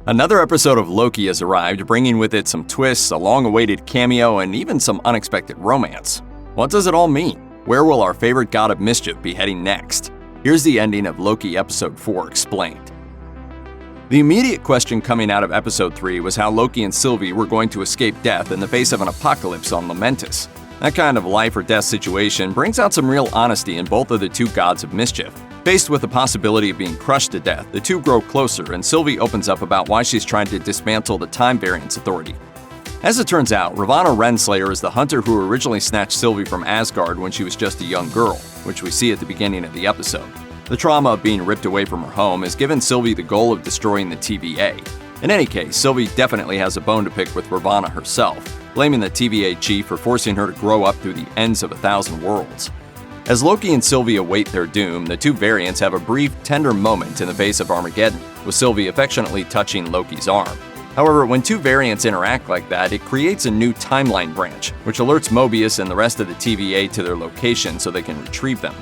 Another episode of Loki has arrived, bringing with it some twists, a long-awaited cameo, and even some unexpected romance. What does it all mean? Where will our favorite god of mischief be heading next? Here's the ending of Loki Episode 4 explained. The immediate question coming out of Episode 3 was how Loki and Sylvie were going to escape death in the face of an apocalypse on Lamentis. That kind of life-or-death situation brings out some real honesty in both of the two gods of mischief. Faced with the possibility of being crushed to death, the two grow closer, and Sylvie opens up about why she's trying to dismantle the Time Variance Authority. As it turns out, Ravonna Renslayer is the hunter who originally snatched Sylvie from Asgard when she was just a young girl, which we see at the beginning of the episode. The trauma of being ripped away from her home has given Sylvie the goal of destroying the TVA. In any case, Sylvie definitely has a bone to pick with Ravonna herself, blaming the TVA chief for forcing her to grow up through the ends of 1,000 worlds. As Loki and Sylvie await their doom, the two variants have a brief, tender moment in the face of Armageddon, with Sylvie affectionately touching Loki's arm. However, when two variants interact like that, it creates a new timeline branch, which alerts Mobius and the rest of the TVA to their location so they can retrieve them.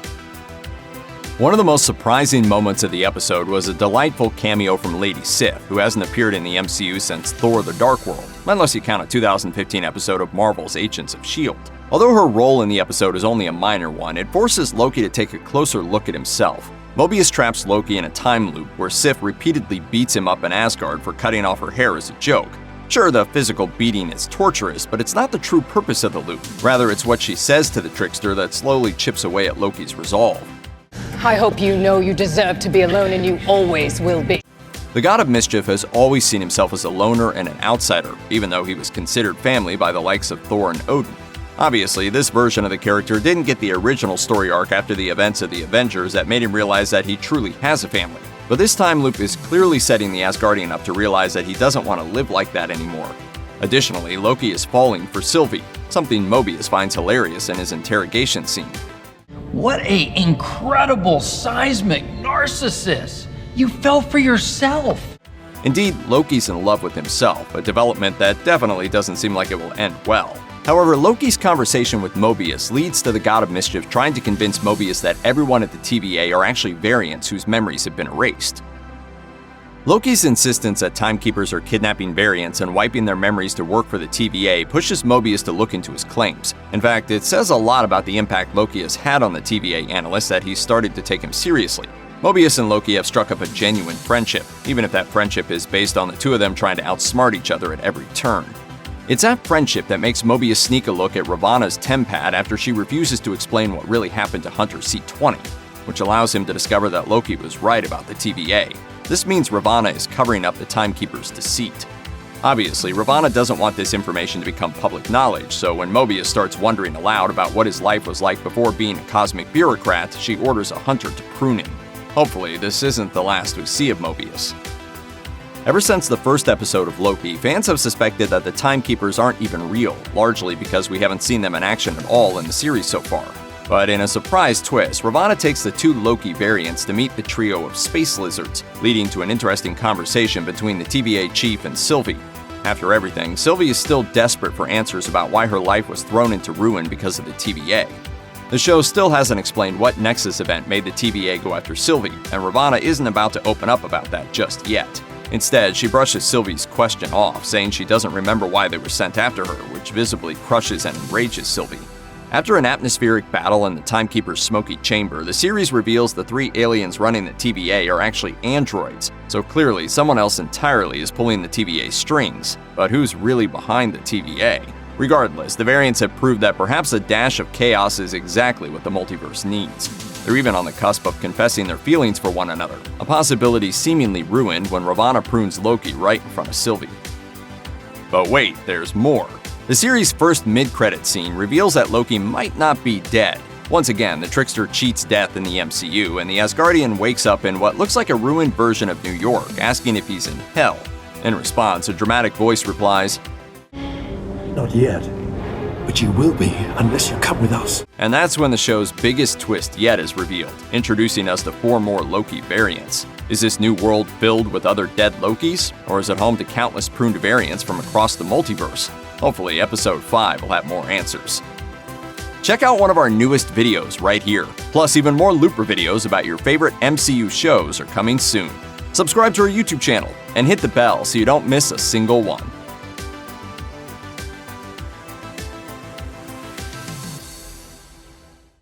One of the most surprising moments of the episode was a delightful cameo from Lady Sif, who hasn't appeared in the MCU since Thor: The Dark World, unless you count a 2015 episode of Marvel's Agents of S.H.I.E.L.D. Although her role in the episode is only a minor one, it forces Loki to take a closer look at himself. Mobius traps Loki in a time loop where Sif repeatedly beats him up in Asgard for cutting off her hair as a joke. Sure, the physical beating is torturous, but it's not the true purpose of the loop. Rather, it's what she says to the trickster that slowly chips away at Loki's resolve. I hope you know you deserve to be alone, and you always will be. The god of mischief has always seen himself as a loner and an outsider, even though he was considered family by the likes of Thor and Odin. Obviously, this version of the character didn't get the original story arc after the events of the Avengers that made him realize that he truly has a family. But this time loop is clearly setting the Asgardian up to realize that he doesn't want to live like that anymore. Additionally, Loki is falling for Sylvie, something Mobius finds hilarious in his interrogation scene. What a incredible seismic narcissist! You fell for yourself! Indeed, Loki's in love with himself, a development that definitely doesn't seem like it will end well. However, Loki's conversation with Mobius leads to the god of mischief trying to convince Mobius that everyone at the TVA are actually variants whose memories have been erased. Loki's insistence that timekeepers are kidnapping variants and wiping their memories to work for the TVA pushes Mobius to look into his claims. In fact, it says a lot about the impact Loki has had on the TVA analysts that he's started to take him seriously. Mobius and Loki have struck up a genuine friendship, even if that friendship is based on the two of them trying to outsmart each other at every turn. It's that friendship that makes Mobius sneak a look at Ravonna's tempad after she refuses to explain what really happened to Hunter C-20, which allows him to discover that Loki was right about the TVA. This means Ravonna is covering up the Timekeeper's deceit. Obviously, Ravonna doesn't want this information to become public knowledge, so when Mobius starts wondering aloud about what his life was like before being a cosmic bureaucrat, she orders a hunter to prune him. Hopefully, this isn't the last we see of Mobius. Ever since the first episode of Loki, fans have suspected that the Timekeepers aren't even real, largely because we haven't seen them in action at all in the series so far. But in a surprise twist, Ravonna takes the two Loki variants to meet the trio of space lizards, leading to an interesting conversation between the TVA chief and Sylvie. After everything, Sylvie is still desperate for answers about why her life was thrown into ruin because of the TVA. The show still hasn't explained what Nexus Event made the TVA go after Sylvie, and Ravonna isn't about to open up about that just yet. Instead, she brushes Sylvie's question off, saying she doesn't remember why they were sent after her, which visibly crushes and enrages Sylvie. After an atmospheric battle in the Timekeeper's smoky chamber, the series reveals the three aliens running the TVA are actually androids, so clearly someone else entirely is pulling the TVA's strings. But who's really behind the TVA? Regardless, the variants have proved that perhaps a dash of chaos is exactly what the multiverse needs. They're even on the cusp of confessing their feelings for one another, a possibility seemingly ruined when Ravonna prunes Loki right in front of Sylvie. But wait, there's more. The series' first mid-credit scene reveals that Loki might not be dead. Once again, the trickster cheats death in the MCU, and the Asgardian wakes up in what looks like a ruined version of New York, asking if he's in hell. In response, a dramatic voice replies, "Not yet, but you will be unless you come with us." And that's when the show's biggest twist yet is revealed, introducing us to 4 more Loki variants. Is this new world filled with other dead Lokis, or is it home to countless pruned variants from across the multiverse? Hopefully, Episode 5 will have more answers. Check out one of our newest videos right here. Plus, even more Looper videos about your favorite MCU shows are coming soon. Subscribe to our YouTube channel and hit the bell so you don't miss a single one.